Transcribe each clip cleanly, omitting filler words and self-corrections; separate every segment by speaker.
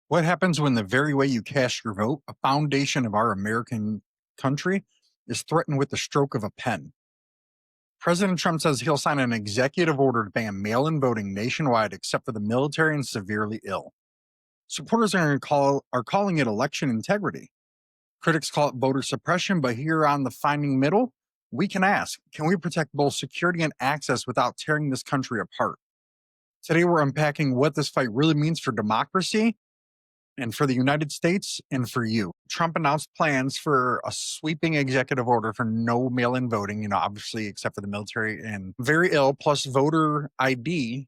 Speaker 1: What happens when the very way you cast your vote, a foundation of our American country, is threatened with the stroke of a pen? President Trump says he'll sign an executive order to ban mail in voting nationwide except for the military and severely ill. Supporters are calling it election integrity. Critics call it voter suppression, but here on the Finding Middle, we can ask, can we protect both security and access without tearing this country apart? Today, we're unpacking what this fight really means for democracy and for the United States and for you. Trump announced plans for a sweeping executive order for no mail in voting, obviously, except for the military and very ill, plus voter ID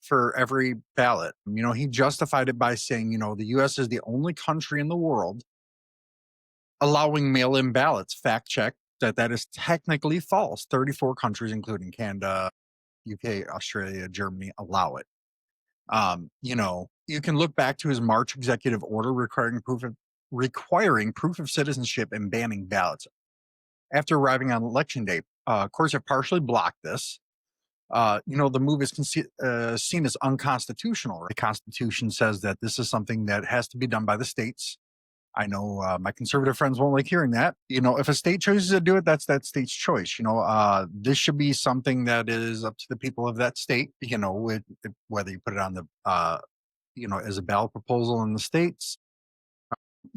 Speaker 1: for every ballot. He justified it by saying, the US is the only country in the world allowing mail in ballots. Fact check that is technically false. 34 countries, including Canada, UK, Australia, Germany, allow it. You can look back to his March executive order requiring proof of citizenship and banning ballots after arriving on election day. Courts have partially blocked this. The move is seen as unconstitutional. The Constitution says that this is something that has to be done by the states. I know my conservative friends won't like hearing that. If a state chooses to do it, that's that state's choice. This should be something that is up to the people of that state. Whether you put it on the, as a ballot proposal in the states,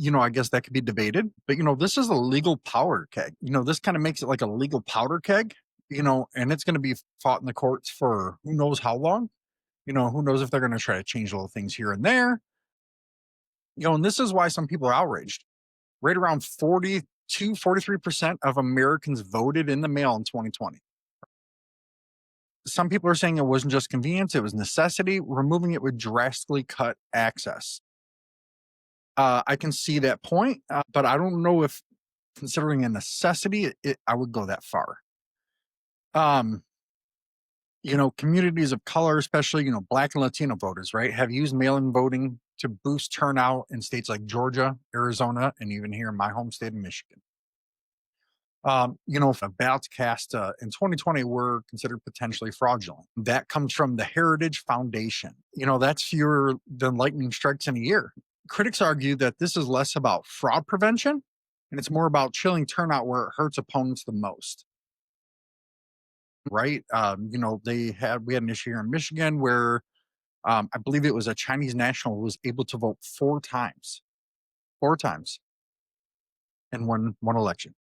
Speaker 1: I guess that could be debated. But this is a legal powder keg. This kind of makes it like a legal powder keg. And it's going to be fought in the courts for who knows how long. Who knows if they're going to try to change little things here and there. And this is why some people are outraged. Right around 43% of Americans voted in the mail in 2020. Some people are saying it wasn't just convenience, it was necessity. Removing it would drastically cut access. I can see that point, but I don't know if considering a necessity, I would go that far. Communities of color, especially, Black and Latino voters, right, have used mail-in voting to boost turnout in states like Georgia, Arizona, and even here in my home state of Michigan. Ballots cast in 2020 were considered potentially fraudulent. That comes from the Heritage Foundation. That's fewer than lightning strikes in a year. Critics argue that this is less about fraud prevention and it's more about chilling turnout where it hurts opponents the most. Right? We had an issue here in Michigan where I believe it was a Chinese national who was able to vote four times in one election.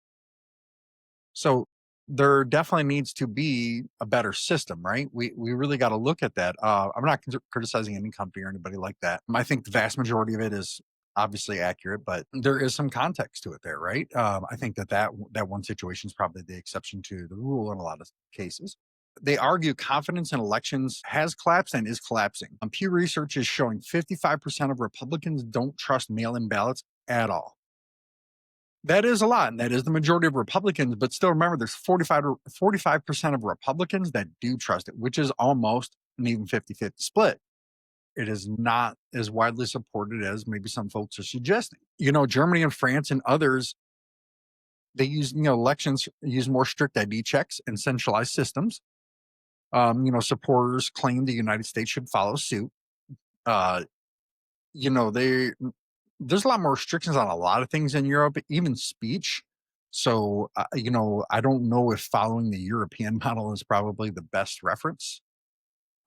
Speaker 1: So there definitely needs to be a better system, right? We really got to look at that. I'm not criticizing any company or anybody like that. I think the vast majority of it is obviously accurate, but there is some context to it there, right? I think that one situation is probably the exception to the rule in a lot of cases. They argue confidence in elections has collapsed and is collapsing. Pew Research is showing 55% of Republicans don't trust mail-in ballots at all. That is a lot, and that is the majority of Republicans, but still remember there's 45% of Republicans that do trust it, which is almost an even 50-50 split. It is not as widely supported as maybe some folks are suggesting. Germany and France and others, they use, elections use more strict ID checks and centralized systems. Supporters claim the United States should follow suit. There's a lot more restrictions on a lot of things in Europe, even speech. So, I don't know if following the European model is probably the best reference.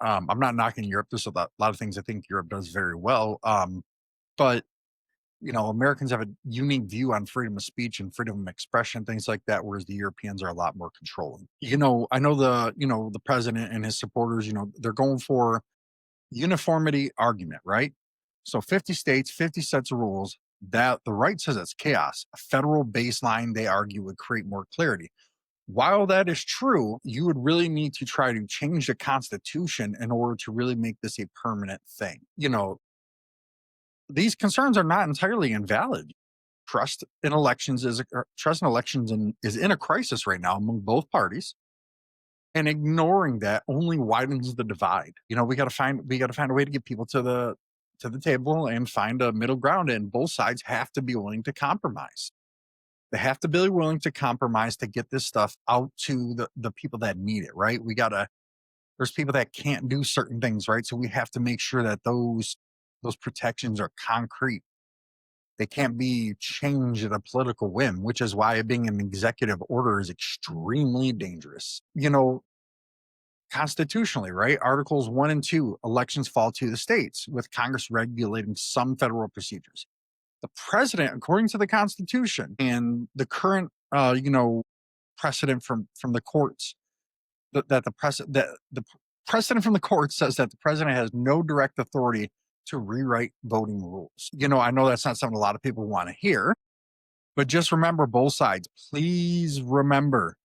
Speaker 1: I'm not knocking Europe. There's a lot of things I think Europe does very well. But, Americans have a unique view on freedom of speech and freedom of expression, things like that, whereas the Europeans are a lot more controlling. I know the president and his supporters, they're going for uniformity argument, right? So 50 states, 50 sets of rules. That the right says it's chaos. A federal baseline, they argue, would create more clarity. While that is true, you would really need to try to change the Constitution in order to really make this a permanent thing. These concerns are not entirely invalid. Trust in elections is in a crisis right now among both parties. And ignoring that only widens the divide. We got to find a way to get people to the table and find a middle ground, and both sides have to be willing to compromise. They have to be willing to compromise to get this stuff out to the people that need it, right? There's people that can't do certain things, right? So we have to make sure that those Those protections are concrete. They can't be changed at a political whim, which is why being an executive order is extremely dangerous. Constitutionally, right? Articles 1 and 2, elections fall to the states, with Congress regulating some federal procedures. The president, according to the Constitution and the current, precedent from the courts, that the precedent from the court says that the president has no direct authority to rewrite voting rules. I know that's not something a lot of people want to hear, but just remember both sides. Please remember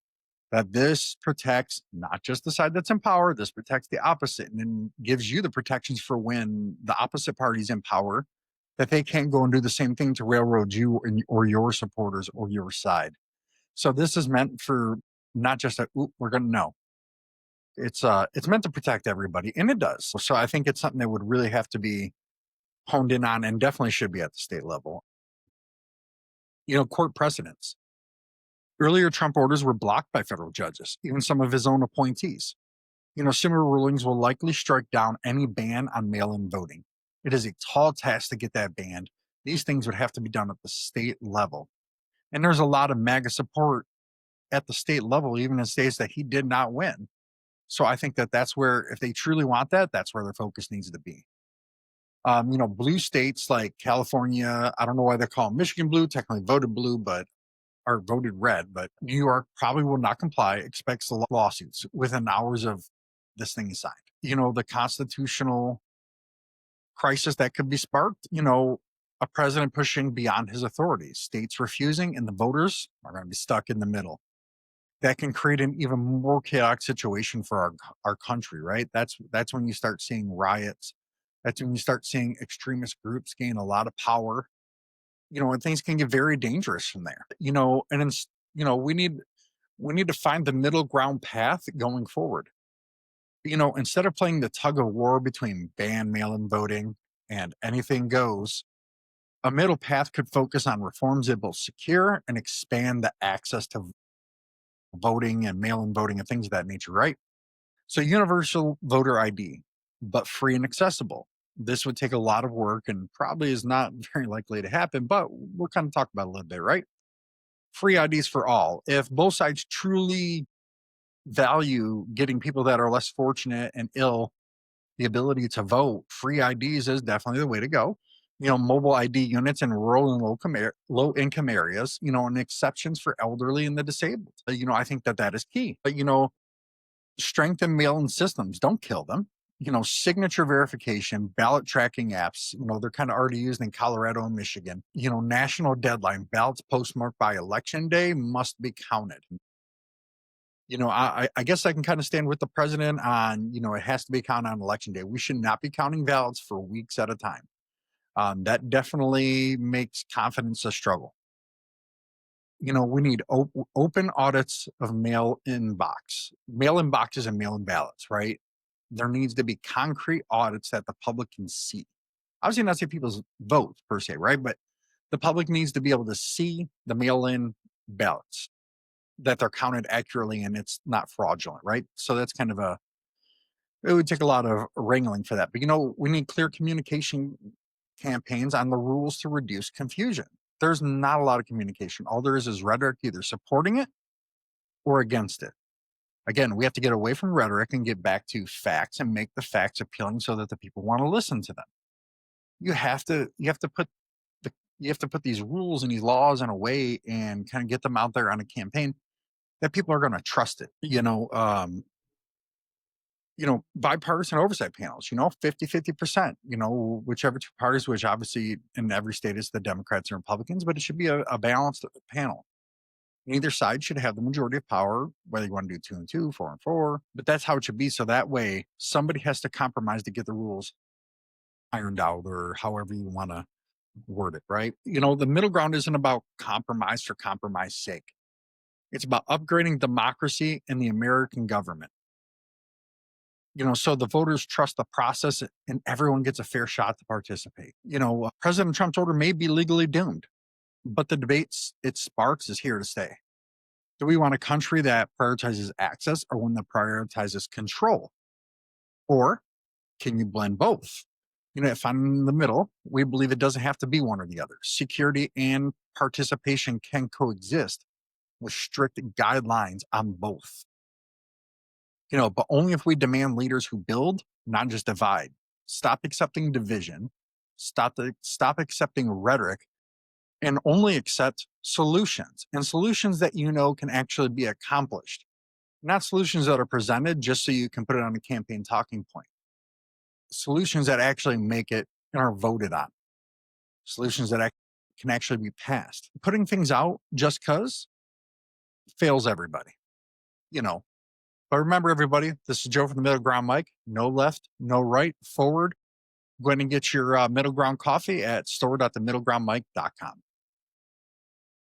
Speaker 1: that this protects not just the side that's in power, this protects the opposite and then gives you the protections for when the opposite party's in power, that they can't go and do the same thing to railroad you or your supporters or your side. So this is meant for not just we're going to know. It's meant to protect everybody, and it does. So I think it's something that would really have to be honed in on and definitely should be at the state level. Court precedents. Earlier Trump orders were blocked by federal judges, even some of his own appointees. Similar rulings will likely strike down any ban on mail-in voting. It is a tall task to get that banned. These things would have to be done at the state level. And there's a lot of MAGA support at the state level, even in states that he did not win. So I think that that's where, if they truly want that, that's where their focus needs to be. Blue states like California, I don't know why they call them Michigan blue, technically voted blue, or voted red, but New York probably will not comply, expects lawsuits within hours of this thing is signed. The constitutional crisis that could be sparked, a president pushing beyond his authorities, states refusing, and the voters are going to be stuck in the middle. That can create an even more chaotic situation for our country, right? That's when you start seeing riots. That's when you start seeing extremist groups gain a lot of power, and things can get very dangerous from there. We need to find the middle ground path going forward. Instead of playing the tug of war between ban mail-in voting and anything goes, a middle path could focus on reforms that both secure and expand the access to voting and mail-in voting and things of that nature, right? So universal voter ID, but free and accessible. This would take a lot of work and probably is not very likely to happen, but we'll kind of talk about it a little bit, right? Free IDs for all. If both sides truly value getting people that are less fortunate and ill the ability to vote, free IDs is definitely the way to go. Mobile ID units in rural and low income areas, and exceptions for elderly and the disabled. I think that is key. But, strengthen mail-in systems, don't kill them. Signature verification, ballot tracking apps, they're kind of already used in Colorado and Michigan. National deadline, ballots postmarked by election day must be counted. I guess I can kind of stand with the president on, it has to be counted on election day. We should not be counting ballots for weeks at a time. That definitely makes confidence a struggle. We need open audits of mail-in boxes and mail-in ballots, right? There needs to be concrete audits that the public can see. Obviously, not say people's votes per se, right? But the public needs to be able to see the mail-in ballots, that they're counted accurately and it's not fraudulent, right? So that's kind of it would take a lot of wrangling for that. But, we need clear communication campaigns on the rules to reduce confusion. There's not a lot of communication. All there is rhetoric, either supporting it or against it. Again, we have to get away from rhetoric and get back to facts and make the facts appealing so that the people want to listen to them. You have to put these rules and these laws in a way and kind of get them out there on a campaign that people are going to trust it. Bipartisan oversight panels, 50-50%, whichever two parties, which obviously in every state is the Democrats and Republicans, but it should be a balanced panel. Neither side should have the majority of power, whether you want to do 2 and 2, 4 and 4, but that's how it should be. So that way somebody has to compromise to get the rules ironed out, or however you want to word it, right? The middle ground isn't about compromise for compromise sake. It's about upgrading democracy and the American government. So the voters trust the process and everyone gets a fair shot to participate. President Trump's order may be legally doomed, but the debates it sparks is here to stay. Do we want a country that prioritizes access or one that prioritizes control? Or can you blend both? If I'm in the middle, we believe it doesn't have to be one or the other. Security and participation can coexist with strict guidelines on both. But only if we demand leaders who build, not just divide. Stop accepting division, stop accepting rhetoric, and only accept solutions, and solutions that can actually be accomplished, not solutions that are presented just so you can put it on a campaign talking point. Solutions that actually make it and are voted on. Solutions that can actually be passed. Putting things out just because fails everybody. You know, But remember, everybody, this is Joe from the Middle Ground Mic. No left, no right, forward. Go ahead and get your Middle Ground coffee at store.themiddlegroundmic.com.